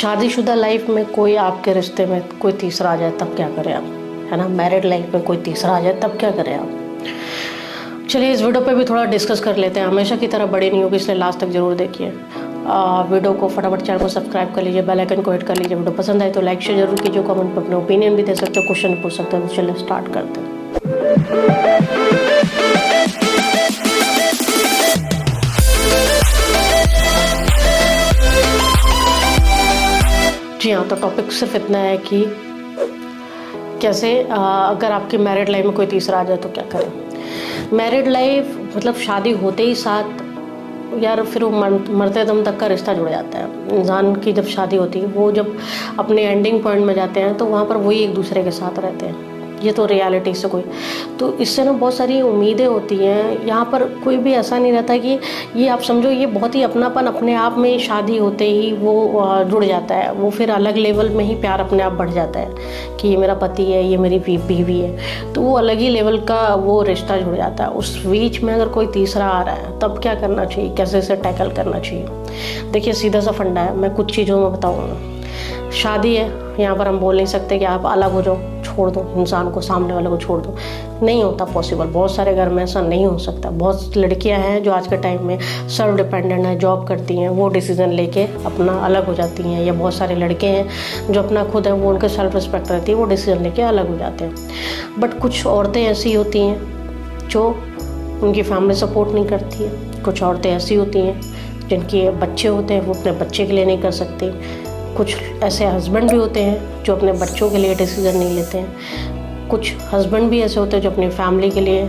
शादीशुदा लाइफ में कोई आपके रिश्ते में कोई तीसरा आ जाए तब क्या करें आप, है ना। मैरिड लाइफ में कोई तीसरा आ जाए तब क्या करें आप। चलिए इस वीडियो पे भी थोड़ा डिस्कस कर लेते हैं। हमेशा की तरह बड़ी नहीं होगी, इसलिए लास्ट तक जरूर देखिए। वीडियो को फटाफट चैनल को सब्सक्राइब कर लीजिए, बेल आइकन को हिट कर लीजिए। वीडियो पसंद आए तो लाइक शेयर जरूर कीजिए, कमेंट पर अपने ओपिनियन भी दे सकते हो, क्वेश्चन पूछ सकते हो। तो चलिए स्टार्ट करते हैं। जी हाँ, तो टॉपिक सिर्फ इतना है कि कैसे अगर आपकी मैरिड लाइफ में कोई तीसरा आ जाए तो क्या करें। मैरिड लाइफ मतलब शादी होते ही साथ यार फिर वो मरते दम तक का रिश्ता जुड़ जाता है। इंसान की जब शादी होती है, वो जब अपने एंडिंग पॉइंट में जाते हैं तो वहाँ पर वही एक दूसरे के साथ रहते हैं। ये तो रियलिटी से कोई, तो इससे ना बहुत सारी उम्मीदें होती हैं। यहाँ पर कोई भी ऐसा नहीं रहता कि ये आप समझो, ये बहुत ही अपनापन अपने आप में शादी होते ही वो जुड़ जाता है। वो फिर अलग लेवल में ही प्यार अपने आप बढ़ जाता है कि ये मेरा पति है, ये मेरी बीवी है, तो वो अलग ही लेवल का वो रिश्ता जुड़ जाता है। उस बीच में अगर कोई तीसरा आ रहा है तब क्या करना चाहिए, कैसे इसे टैकल करना चाहिए। देखिए सीधा सा फंडा है, मैं कुछ चीज़ों में बताऊँगा। शादी है, यहाँ पर हम बोल नहीं सकते कि आप अलग हो जाओ, छोड़ दो इंसान को, सामने वाले को छोड़ दो। नहीं होता पॉसिबल, बहुत सारे घर में ऐसा नहीं हो सकता। बहुत लड़कियां हैं जो आज के टाइम में सेल्फ डिपेंडेंट हैं, जॉब करती हैं, वो डिसीजन लेके अपना अलग हो जाती हैं। या बहुत सारे लड़के हैं जो अपना खुद है, वो उनके सेल्फ रिस्पेक्ट रहती है, वो डिसीजन लेके अलग हो जाते हैं। बट कुछ औरतें ऐसी होती हैं जो उनकी फैमिली सपोर्ट नहीं करती है। कुछ औरतें ऐसी होती हैं जिनके बच्चे होते हैं, वो अपने बच्चे के लिए नहीं कर सकती। कुछ ऐसे हस्बैंड भी होते हैं जो अपने बच्चों के लिए डिसीज़न नहीं लेते हैं। कुछ हस्बैंड भी ऐसे होते हैं जो अपनी फैमिली के लिए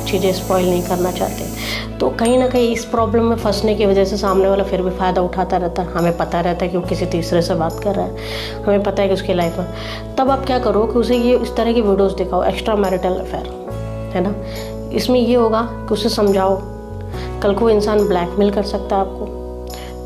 चीज़ें स्पॉइल नहीं करना चाहते। तो कहीं ना कहीं इस प्रॉब्लम में फंसने की वजह से सामने वाला फिर भी फ़ायदा उठाता रहता है। हमें पता रहता है कि वो किसी तीसरे से बात कर रहा है, हमें पता है कि उसकी लाइफ में। तब आप क्या करो कि उसे ये इस तरह की वीडियोज़ दिखाओ, एक्स्ट्रा मैरिटल अफेयर, है ना। इसमें ये होगा कि उसे समझाओ। कल को इंसान ब्लैकमेल कर सकता है आपको।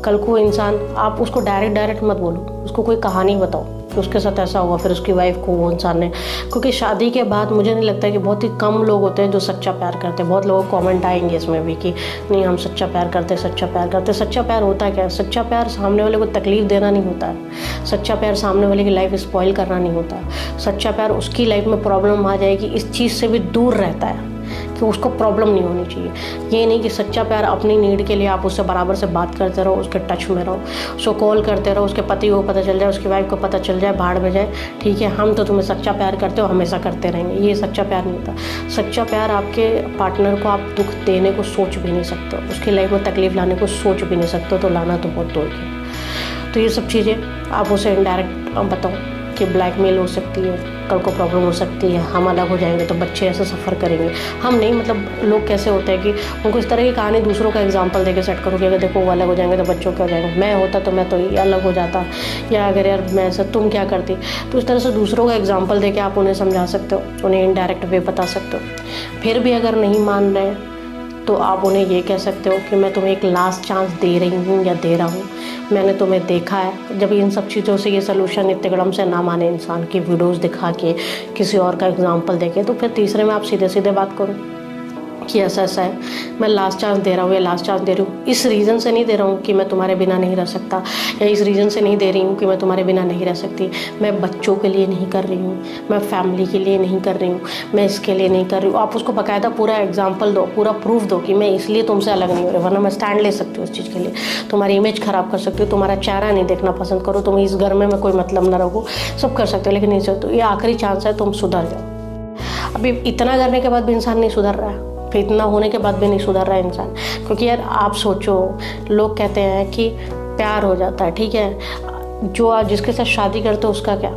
कल को इंसान, आप उसको डायरेक्ट मत बोलो, उसको कोई कहानी बताओ कि उसके साथ ऐसा हुआ, फिर उसकी वाइफ को वो इंसान ने। क्योंकि शादी के बाद मुझे नहीं लगता कि बहुत ही कम लोग होते हैं जो सच्चा प्यार करते हैं। बहुत लोगों को कमेंट आएंगे इसमें भी कि नहीं हम सच्चा प्यार करते, सच्चा प्यार करते। सच्चा प्यार होता क्या है? सच्चा प्यार सामने वाले को तकलीफ देना नहीं होता है। सच्चा प्यार सामने वाले की लाइफ स्पॉइल करना नहीं होता। सच्चा प्यार उसकी लाइफ में प्रॉब्लम आ जाएगी इस चीज़ से भी दूर रहता है कि उसको प्रॉब्लम नहीं होनी चाहिए। ये नहीं कि सच्चा प्यार अपनी नीड के लिए आप उससे बराबर से बात करते रहो, उसके टच में रहो, उसको कॉल करते रहो, उसके पति को पता चल जाए, उसकी वाइफ को पता चल जाए, भाड़ में जाए, ठीक है हम तो तुम्हें सच्चा प्यार करते हो, हमेशा करते रहेंगे। ये सच्चा प्यार नहीं होता। सच्चा प्यार आपके पार्टनर को आप दुख देने को सोच भी नहीं सकते हो, उसकी लाइफ में तकलीफ लाने को सोच भी नहीं सकते हो, तो लाना तो बहुत दूर की। तो ये सब चीज़ें आप उसे इनडायरेक्ट बताओ कि ब्लैकमेल हो सकती है, कल को प्रॉब्लम हो सकती है, हम अलग हो जाएंगे तो बच्चे ऐसे सफ़र करेंगे। हम नहीं, मतलब लोग कैसे होते हैं कि उनको इस तरह की कहानी दूसरों का एग्जांपल देके सेट करो कि अगर देखो वो अलग हो जाएंगे तो बच्चों क्या हो जाएंगे, मैं होता तो मैं तो ये अलग हो जाता, या अगर यार मैं ऐसा तुम क्या करती। तो इस तरह से दूसरों का एग्जाम्पल देके आप उन्हें समझा सकते हो, उन्हें इनडायरेक्ट वे बता सकते हो। फिर भी अगर नहीं मान रहे तो आप उन्हें ये कह सकते हो कि मैं तुम्हें एक लास्ट चांस दे रही हूँ या दे रहा हूँ, मैंने तुम्हें देखा है। जब इन सब चीज़ों से ये सलूशन इतने गड़म से ना माने इंसान की वीडियोस दिखा के, किसी और का एग्जांपल देके, तो फिर तीसरे में आप सीधे सीधे बात करो कि ऐसा ऐसा है, मैं लास्ट चांस दे रहा हूँ या लास्ट चांस दे रही हूँ। इस रीज़न से नहीं दे रहा हूँ कि मैं तुम्हारे बिना नहीं रह सकता, या इस रीज़न से नहीं दे रही हूँ कि मैं तुम्हारे बिना नहीं रह सकती। मैं बच्चों के लिए नहीं कर रही हूँ, मैं फैमिली के लिए नहीं कर रही हूँ, मैं इसके लिए नहीं कर रही हूँ। आप उसको बाकायदा पूरा एग्जाम्पल दो, पूरा प्रूफ दो कि मैं इसलिए तुमसे अलग नहीं हो रही, वरना मैं स्टैंड ले सकती हूँ इस चीज़ के लिए। तुम्हारी इमेज ख़राब कर सकती हूँ, तुम्हारा चेहरा नहीं देखना पसंद करो, तुम इस घर में मैं कोई मतलब ना रखो, सब कर सकते हो, लेकिन नहीं सकते। ये आखिरी चांस है, तुम सुधर जाओ। अभी इतना करने के बाद भी इंसान नहीं सुधर रहा है, फिर इतना होने के बाद भी नहीं सुधर रहा है इंसान। क्योंकि यार आप सोचो, लोग कहते हैं कि प्यार हो जाता है, ठीक है, जो आप जिसके साथ शादी करते हो उसका क्या,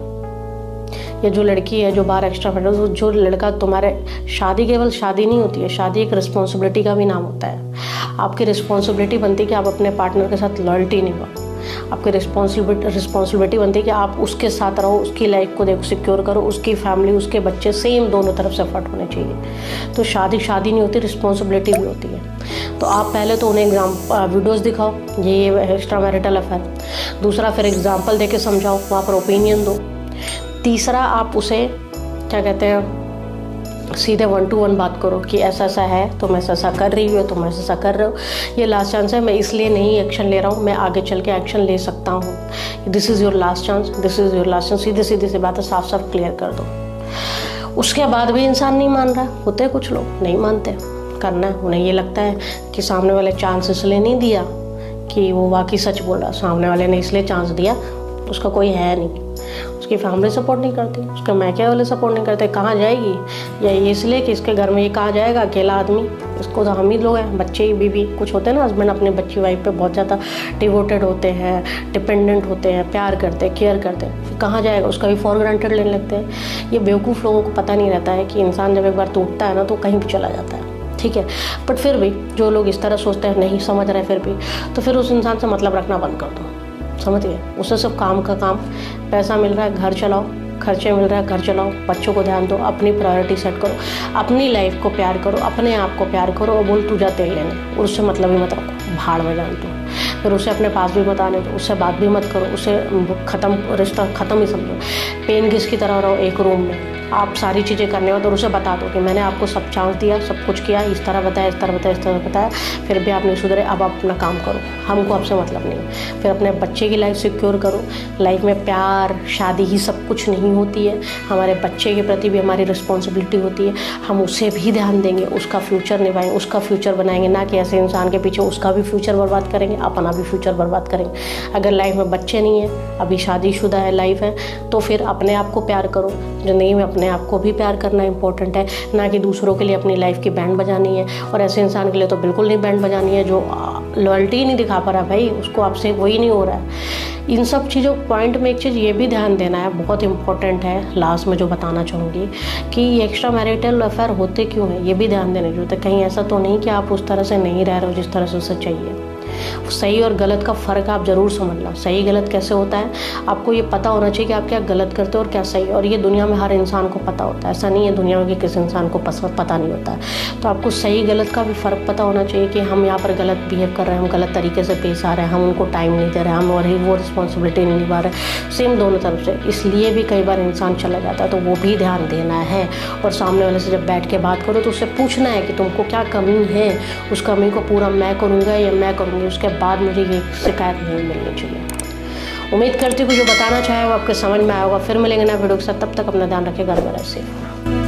या जो लड़की है जो बाहर एक्स्ट्रा फैट, जो लड़का तुम्हारे, शादी केवल शादी नहीं होती है, शादी एक रिस्पॉन्सिबिलिटी का भी नाम होता है। आपकी रिस्पॉन्सिबिलिटी बनती है कि आप अपने पार्टनर के साथ लॉयल्टी निभाओ। आपकी रिस्पॉन्सिबिलिटी बनती है कि आप उसके साथ रहो, उसकी लाइफ को देखो, सिक्योर करो, उसकी फैमिली, उसके बच्चे, सेम दोनों तरफ से एफर्ट होने चाहिए। तो शादी नहीं होती, रिस्पॉन्सिबिलिटी भी होती है। तो आप पहले तो उन्हें वीडियोज़ दिखाओ, ये एक्स्ट्रा मैरिटल अफेयर। दूसरा फिर एग्जाम्पल दे के समझाओ, वहाँ पर ओपिनियन दो। तीसरा आप उसे क्या कहते हैं, सीधे 1 to 1 बात करो कि ऐसा ऐसा है, तुम ऐसा ऐसा कर रही हो, तुम ऐसा ऐसा कर रहे हो, ये लास्ट चांस है, मैं इसलिए नहीं एक्शन ले रहा हूँ, मैं आगे चल के एक्शन ले सकता हूँ, this is your last chance, this is your last chance. सीधे सीधे सी बातें साफ साफ क्लियर कर दो। उसके बाद भी इंसान नहीं मान रहा, होते कुछ लोग नहीं मानते, करना है उन्हें ये लगता है कि सामने वाले चांस इसलिए नहीं दिया कि वो वाकई सच बोल रहा, सामने वाले ने इसलिए चांस दिया उसका कोई है नहीं, उसकी फैमिली सपोर्ट नहीं करती, उसके मायके वाले सपोर्ट नहीं करते, कहाँ जाएगी, या ये इसलिए कि इसके घर में ये कहाँ जाएगा अकेला आदमी, इसको तो हम ही लोग हैं, बच्चे बीवी कुछ होते हैं ना, हस्बैंड अपने बच्ची वाइफ पे बहुत ज़्यादा डिवोटेड होते हैं, डिपेंडेंट होते हैं, प्यार करते हैं, केयर करते हैं, फिर कहाँ जाएगा, उसका भी फॉर ग्रांटेड लेने लगते हैं। ये बेवकूफ़ लोगों को पता नहीं रहता है कि इंसान जब एक बार टूटता है ना तो कहीं भी चला जाता है, ठीक है। बट फिर भी जो लोग इस तरह सोचते हैं, नहीं समझ रहे फिर भी, तो फिर उस इंसान से मतलब रखना बंद कर दो, समझ गए। उसे सब काम का काम, पैसा मिल रहा है घर चलाओ, खर्चे मिल रहा है घर चलाओ, बच्चों को ध्यान दो, अपनी प्रायोरिटी सेट करो, अपनी लाइफ को प्यार करो, अपने आप को प्यार करो, और बोल तू जा तेल लेने, और उससे मतलब ही मत रखो, भाड़ में जान दो। फिर उसे अपने पास भी मत आने दो, उससे बात भी मत करो, उसे ख़त्म, रिश्ता ख़त्म ही समझो। पेन गेस्ट की तरह रहो एक रूम में, आप सारी चीज़ें करने हो तो उसे बता दो कि मैंने आपको सब चांस दिया, सब कुछ किया, इस तरह बताया, इस तरह बताया, इस तरह बताया, फिर भी आप नहीं सुधरे, अब आप अपना काम करो, हमको आपसे मतलब नहीं। फिर अपने बच्चे की लाइफ सिक्योर करो। लाइफ में प्यार शादी ही सब कुछ नहीं होती है, हमारे बच्चे के प्रति भी हमारी रिस्पॉन्सिबिलिटी होती है, हम उसे भी ध्यान देंगे, उसका फ्यूचर निभाएंगे, उसका फ्यूचर बनाएंगे, ना कि ऐसे इंसान के पीछे उसका भी फ्यूचर बर्बाद करेंगे, अपना भी फ्यूचर बर्बाद करेंगे। अगर लाइफ में बच्चे नहीं है, अभी शादीशुदा है लाइफ है, तो फिर अपने आप को प्यार करो। ज़िंदगी में अपने आप को भी प्यार करना इंपॉर्टेंट है, ना कि दूसरों के लिए अपनी लाइफ की बैंड बजानी है। और ऐसे इंसान के लिए तो बिल्कुल नहीं बैंड बजानी है जो लॉयल्टी ही नहीं दिखा पा रहा, भाई उसको आपसे वही नहीं हो रहा है। इन सब चीज़ों पॉइंट में एक चीज़ ये भी ध्यान देना है, बहुत इंपॉर्टेंट है, लास्ट में जो बताना चाहूँगी कि ये एक्स्ट्रा मैरिटल अफेयर होते क्यों हैं, ये भी ध्यान देने की जरूरत है। कहीं ऐसा तो नहीं कि आप उस तरह से नहीं रह रहे हो जिस तरह से उसे चाहिए। सही और गलत का फ़र्क आप ज़रूर समझना। सही गलत कैसे होता है, आपको ये पता होना चाहिए कि आप क्या गलत करते हो और क्या सही, और ये दुनिया में हर इंसान को पता होता है, ऐसा नहीं है दुनिया में कि किसी इंसान को पता नहीं होता है। तो आपको सही गलत का भी फ़र्क पता होना चाहिए कि हम यहाँ पर गलत बिहेव कर रहे हैं, हम गलत तरीके से पेश आ रहे हैं, हम उनको टाइम नहीं दे रहे, हम और वो रिस्पॉन्सिबिलिटी नहीं निभा रहे, सेम दोनों तरफ से। इसलिए भी कई बार इंसान चला जाता है, तो वो भी ध्यान देना है। और सामने वाले से जब बैठ के बात करो तो उससे पूछना है कि तुमको क्या कमी है, उस कमी को पूरा मैं करूँगा या मैं करूँगी, उसके बाद मुझे ये शिकायत नहीं मिलनी चाहिए। उम्मीद करती हूँ कि जो बताना चाहे वो आपके समझ में आया होगा। फिर मिलेंगे ना वीडियो के साथ, तब तक अपना ध्यान रखिए, घर में रहिए सेफ।